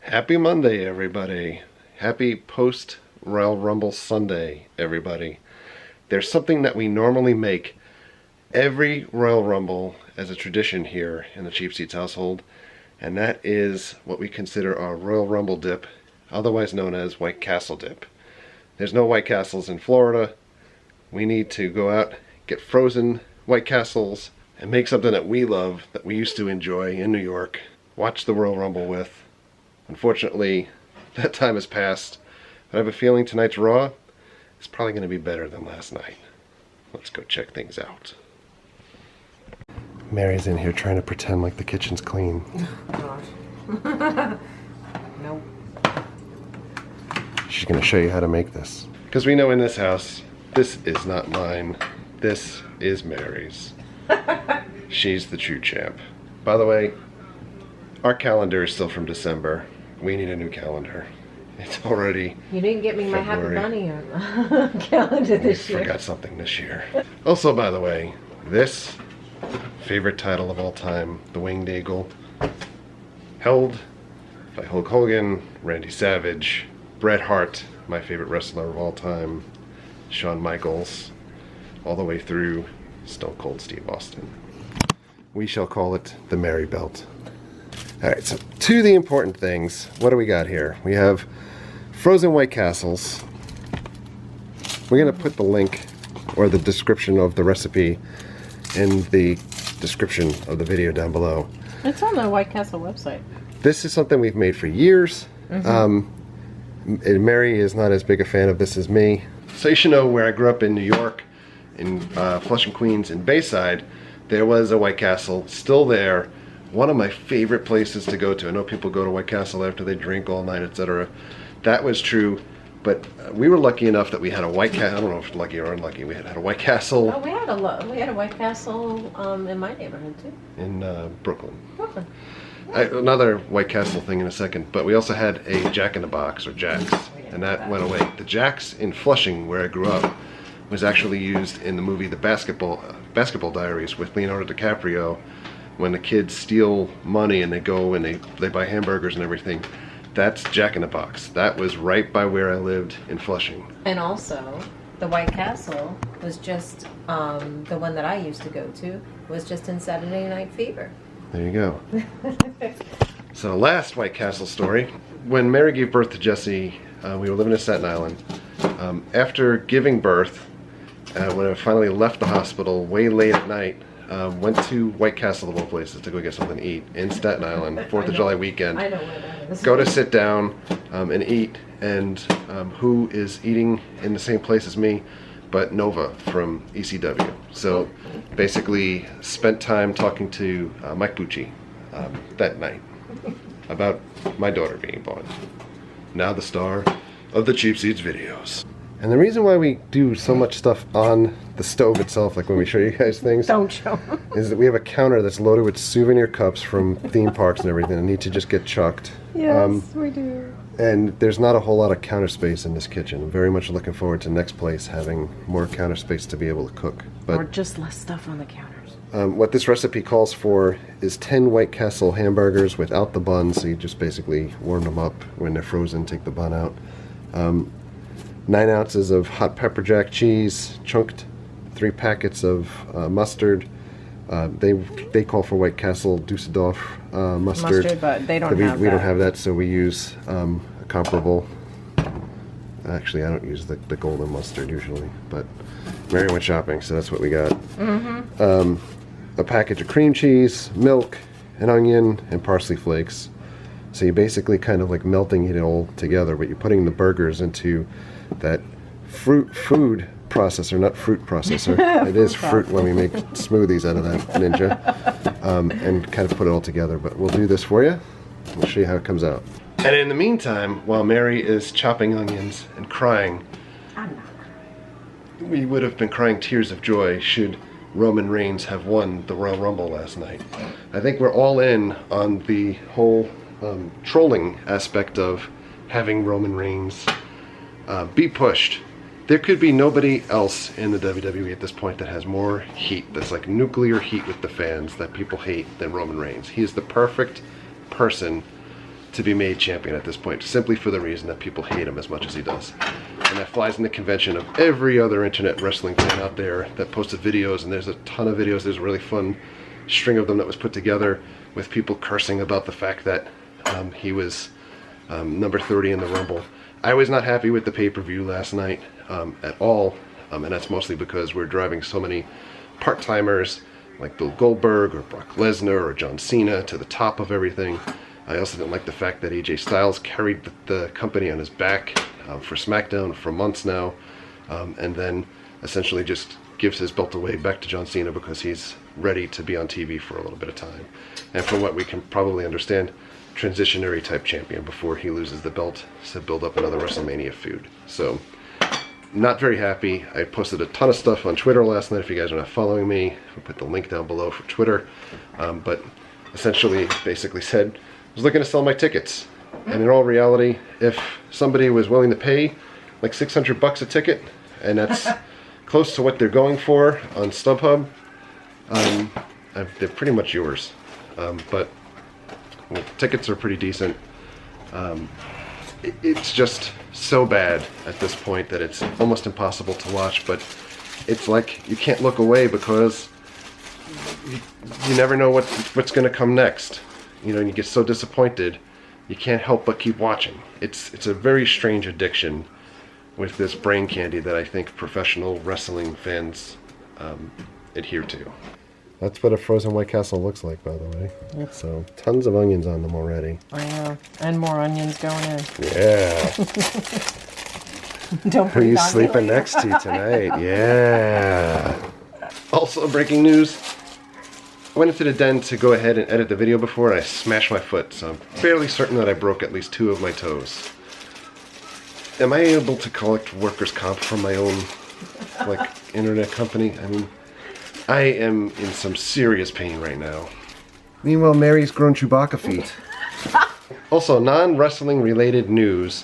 Happy Monday, everybody. Happy post-Royal Rumble Sunday, everybody. There's something that we normally make every Royal Rumble as a tradition here in the Cheap Seats household, and that is what we consider our Royal Rumble dip, otherwise known as White Castle dip. There's no White Castles in Florida. We need to go out, get frozen White Castles, and make something that we love, that we used to enjoy in New York, watch the Royal Rumble with. Unfortunately, that time has passed, but I have a feeling tonight's Raw is probably going to be better than last night. Let's go check things out. Mary's in here trying to pretend like the kitchen's clean. Oh, gosh. Nope. She's going to show you how to make this. Because we know in this house, this is not mine. This is Mary's. She's the true champ. By the way, our calendar is still from December. We need a new calendar. It's already You didn't get me February. my Happy Bunny calendar this year. Forgot something this year. Also, by the way, this favorite title of all time, the Winged Eagle, held by Hulk Hogan, Randy Savage, Bret Hart, my favorite wrestler of all time, Shawn Michaels, all the way through Stone Cold Steve Austin. We shall call it the Mary Belt. Alright, so to the important things, what do we got here? We have frozen White Castles. We're going to put the link or the description of the recipe in the description of the video down below. It's on the White Castle website. This is something we've made for years. Mary is not as big a fan of this as me. So you should know where I grew up in New York, in Flushing, Queens, in Bayside, there was a White Castle still there. One of my favorite places to go to. I know people go to White Castle after they drink all night, etc. That was true, but we were lucky enough that we had a White Castle. I don't know if lucky or unlucky. We had a White Castle. Oh, we had a White Castle in my neighborhood too. In Brooklyn. Brooklyn. Another White Castle thing in a second, but we also had a Jack in the Box, or Jack's, and that went away. The Jack's in Flushing, where I grew up, was actually used in the movie The Basketball Diaries with Leonardo DiCaprio, when the kids steal money and they go and they buy hamburgers and everything. That's Jack in the Box. That was right by where I lived in Flushing. And also, the White Castle was just, the one that I used to go to, was just in Saturday Night Fever. There you go. So last White Castle story. When Mary gave birth to Jesse, we were living in Staten Island. After giving birth, when I finally left the hospital way late at night, went to White Castle of all places to go get something to eat in Staten Island, 4th of July weekend. I know where that is. Go to sit down and eat, and who is eating in the same place as me but Nova from ECW. So basically spent time talking to Mike Bucci that night about my daughter being born. Now the star of the Cheap Seats videos. And the reason why we do so much stuff on the stove itself, like when we show you guys things, Don't show. is that we have a counter that's loaded with souvenir cups from theme parks and everything that need to just get chucked. Yes, we do. And there's not a whole lot of counter space in this kitchen. I'm very much looking forward to next place having more counter space to be able to cook. Or But just less stuff on the counters. what this recipe calls for is 10 White Castle hamburgers without the bun, so you just basically warm them up when they're frozen, take the bun out. 9 ounces of hot pepper jack cheese, chunked 3 packets of mustard. They call for White Castle Dusseldorf mustard. Mustard, but they don't But have we that. don't have that, so we use a comparable. Actually, I don't use the golden mustard usually, but Mary went shopping, so that's what we got. A package of cream cheese, milk, an onion, and parsley flakes. So you basically kind of like melting it all together, but you're putting the burgers into that food processor, not fruit processor. It is fruit when we make smoothies out of that Ninja, and kind of put it all together. But we'll do this for you. We'll show you how it comes out. And in the meantime, while Mary is chopping onions and crying, we would have been crying tears of joy should Roman Reigns have won the Royal Rumble last night. I think we're all in on the whole trolling aspect of having Roman Reigns be pushed. There could be nobody else in the WWE at this point that has more heat, that's like nuclear heat with the fans that people hate, than Roman Reigns. He is the perfect person to be made champion at this point, simply for the reason that people hate him as much as he does. And that flies in the convention of every other internet wrestling fan out there that posted videos, and there's a ton of videos. There's a really fun string of them that was put together with people cursing about the fact that he was number 30 in the Rumble. I was not happy with the pay-per-view last night at all, and that's mostly because we're driving so many part-timers like Bill Goldberg or Brock Lesnar or John Cena to the top of everything. I also didn't like the fact that AJ Styles carried the company on his back for SmackDown for months now, and then essentially just gives his belt away back to John Cena because he's ready to be on TV for a little bit of time. And from what we can probably understand, transitionary type champion before he loses the belt to build up another WrestleMania feud. So, not very happy. I posted a ton of stuff on Twitter last night. If you guys are not following me, I'll put the link down below for Twitter. But essentially, basically said, I was looking to sell my tickets. And in all reality, if somebody was willing to pay like $600 a ticket, and that's close to what they're going for on StubHub, they're pretty much yours. But well, tickets are pretty decent. It's just so bad at this point that it's almost impossible to watch, but it's like you can't look away because you never know what's going to come next. You know, and you get so disappointed, you can't help but keep watching. It's a very strange addiction with this brain candy that I think professional wrestling fans adhere to. That's what a frozen White Castle looks like, by the way. Yep. So, tons of onions on them already. I know. And more onions going in. Yeah. Don't Who are you sleeping next to tonight? Yeah. Also, breaking news. I went into the den to go ahead and edit the video before, and I smashed my foot. So I'm fairly certain that I broke at least 2 of my toes. Am I able to collect workers' comp from my own, like, internet company? I mean, I am in some serious pain right now. Meanwhile, Mary's grown Chewbacca feet. Also, non-wrestling related news.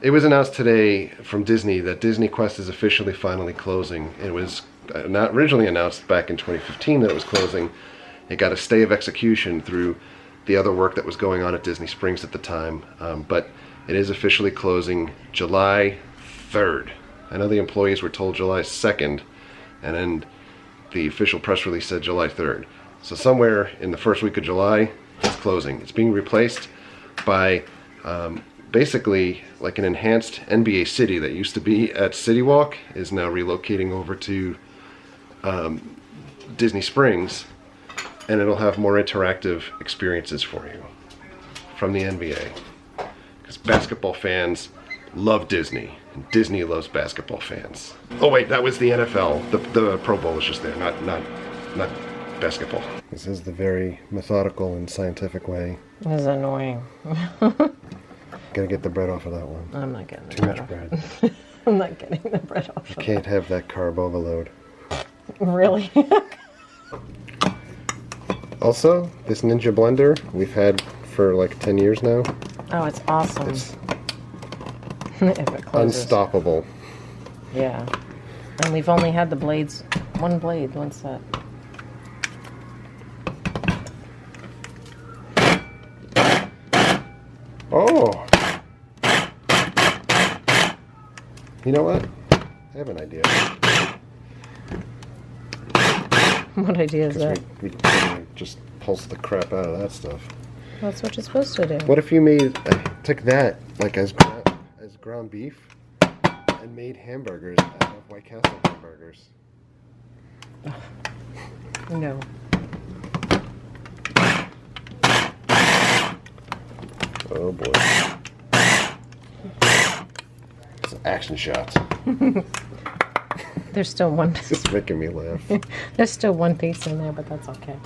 It was announced today from Disney that Disney Quest is officially finally closing. It was not originally announced back in 2015 that it was closing. It got a stay of execution through the other work that was going on at Disney Springs at the time. But it is officially closing July 3rd. I know the employees were told July 2nd, and then the official press release said July 3rd. So somewhere in the first week of July, it's closing. It's being replaced by basically like an enhanced NBA City that used to be at City Walk is now relocating over to Disney Springs, and it'll have more interactive experiences for you from the NBA. Because basketball fans love Disney, and Disney loves basketball fans. Oh wait, that was the NFL. The Pro Bowl was just there, not basketball. This is the very methodical and scientific way. This is annoying. Gotta get the bread off of that one. I'm not getting Too much bread. I'm not getting the bread off. You can't have that carb overload. Really? Also, this Ninja blender we've had for like 10 years now. Oh, it's awesome. It's if it closes. unstoppable. Yeah. And we've only had the blades, one set. Oh! You know what? I have an idea. What idea is that? We can just pulse the crap out of that stuff. That's what you're supposed to do. What if you took that like as ground beef and made hamburgers out of White Castle hamburgers? No. Oh boy. It's action shots. There's still one. It's making me laugh. There's still one piece in there, but that's okay.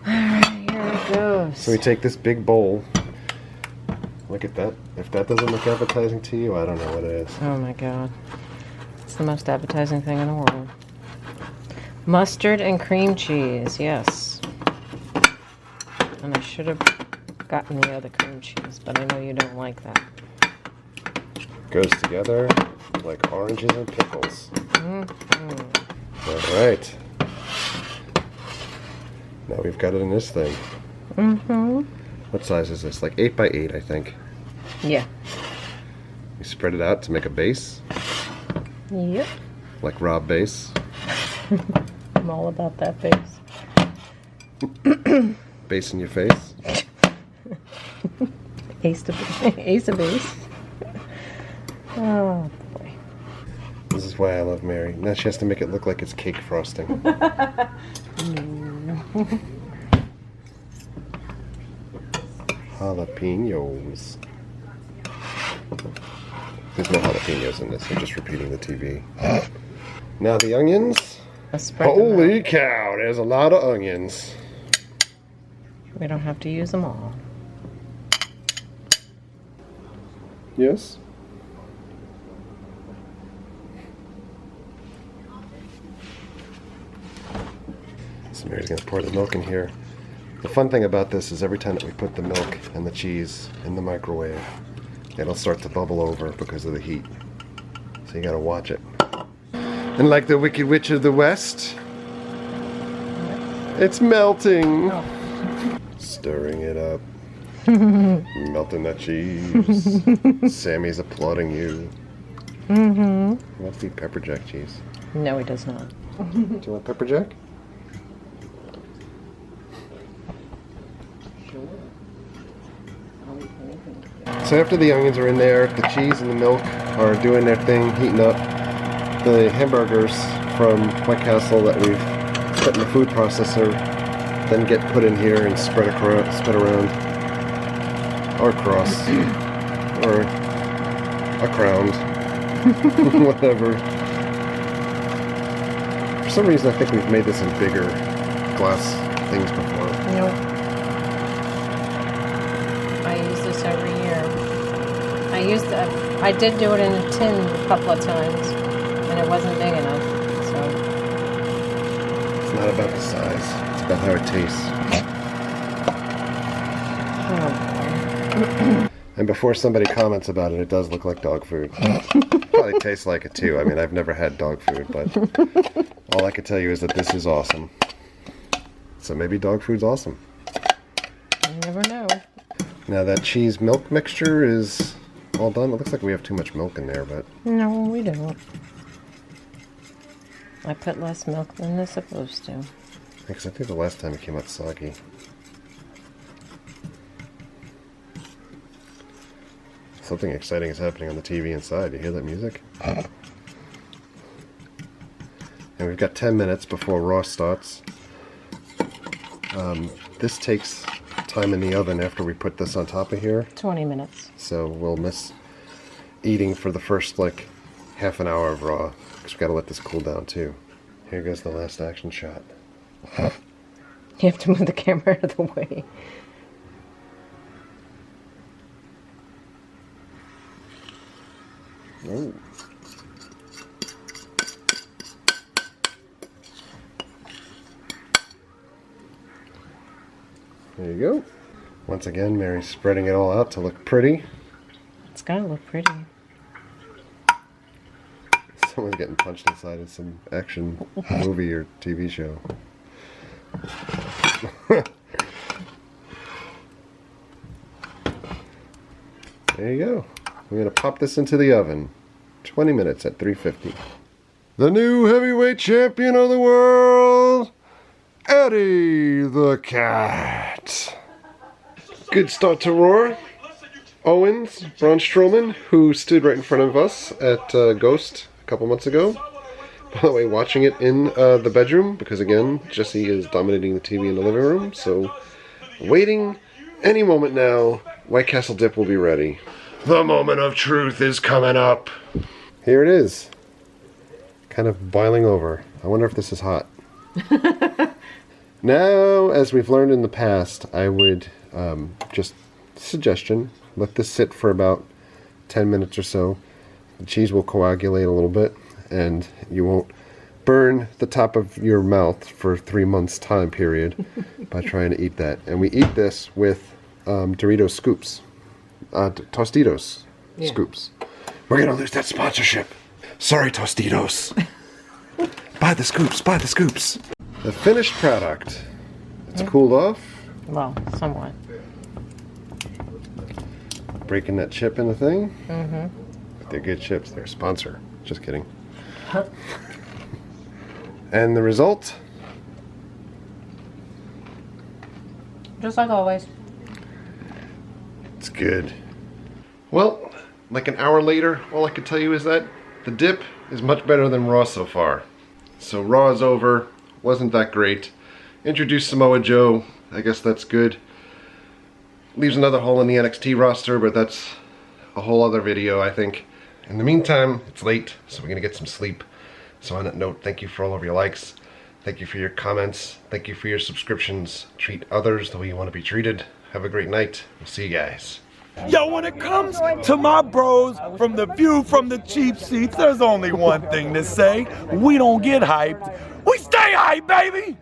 Alright, here it goes. So we take this big bowl. Look at that. If that doesn't look appetizing to you, I don't know what it is. Oh my god. It's the most appetizing thing in the world. Mustard and cream cheese, yes. And I should have gotten the other cream cheese, but I know you don't like that. Goes together like oranges and pickles. Mm-hmm. Alright. Now we've got it in this thing. Mm-hmm. What size is this? Like 8 by 8, I think. Yeah. You spread it out to make a base. Yep. Like Rob base. I'm all about that base. Base in your face. Ace of base. Oh boy. This is why I love Mary. Now she has to make it look like it's cake frosting. Jalapenos. There's no jalapenos in this. I'm just repeating the TV. Now the onions. Holy cow, there's a lot of onions. We don't have to use them all. Yes? So Mary's going to pour the milk in here. The fun thing about this is every time that we put the milk and the cheese in the microwave, it'll start to bubble over because of the heat. So you got to watch it. And like the Wicked Witch of the West, it's melting. Oh. Stirring it up. Melting that cheese. Sammy's applauding you. Mm-hmm. He wants to eat pepper jack cheese. No, he does not. Do you want pepper jack? So after the onions are in there, the cheese and the milk are doing their thing, heating up. The hamburgers from White Castle that we've put in the food processor then get put in here and spread around, or across, or around, whatever. For some reason, I think we've made this in bigger glass things before. Nope. I use this every year. I did do it in a tin a couple of times, and it wasn't big enough, so. It's not about the size, it's about how it tastes. Oh. And before somebody comments about it, it does look like dog food. Probably tastes like it too. I mean, I've never had dog food, but all I can tell you is that this is awesome. So maybe dog food's awesome. You never know. Now that cheese milk mixture is all done. It looks like we have too much milk in there, but... No, we don't. I put less milk than they're supposed to. Because I think the last time it came out soggy. Something exciting is happening on the TV inside. You hear that music? And we've got 10 minutes before Raw starts. This takes time in the oven after we put this on top of here. 20 minutes. So we'll miss eating for the first, like, half an hour of Raw. Because we've got to let this cool down, too. Here goes the last action shot. You have to move the camera out of the way. Oh. There you go. Once again, Mary's spreading it all out to look pretty. It's gotta look pretty. Someone's getting punched inside of some action movie or TV show. There you go. We're going to pop this into the oven. 20 minutes at 350. The new heavyweight champion of the world, Eddie the Cat. Good start to Raw. Owens, Braun Strowman, who stood right in front of us at Ghost a couple months ago. By the way, watching it in the bedroom, because again, Jesse is dominating the TV in the living room, so waiting any moment now, White Castle dip will be ready. The moment of truth is coming up. Here it is. Kind of boiling over. I wonder if this is hot. Now, as we've learned in the past, I would just suggestion, let this sit for about 10 minutes or so. The cheese will coagulate a little bit and you won't burn the top of your mouth for 3 months time period by trying to eat that. And we eat this with Doritos scoops. Tostitos scoops. We're gonna lose that sponsorship. Sorry, Tostitos. Buy the scoops, buy the scoops. The finished product. It's cooled off. Well, somewhat. breaking that chip in the thing. Mm-hmm. But they're good chips. They're a sponsor. Just kidding. And the result? Just like always. It's good. Well, like an hour later, all I can tell you is that the dip is much better than Raw so far. So Raw is over. Wasn't that great. Introduced Samoa Joe. I guess that's good. Leaves another hole in the NXT roster, but that's a whole other video, I think. In the meantime, it's late, so we're gonna get some sleep. So on that note, thank you for all of your likes. Thank you for your comments. Thank you for your subscriptions. Treat others the way you want to be treated. Have a great night. We'll see you guys. Yo, when it comes to my bros from the view from the cheap seats, there's only one thing to say. We don't get hyped. We stay hyped, baby!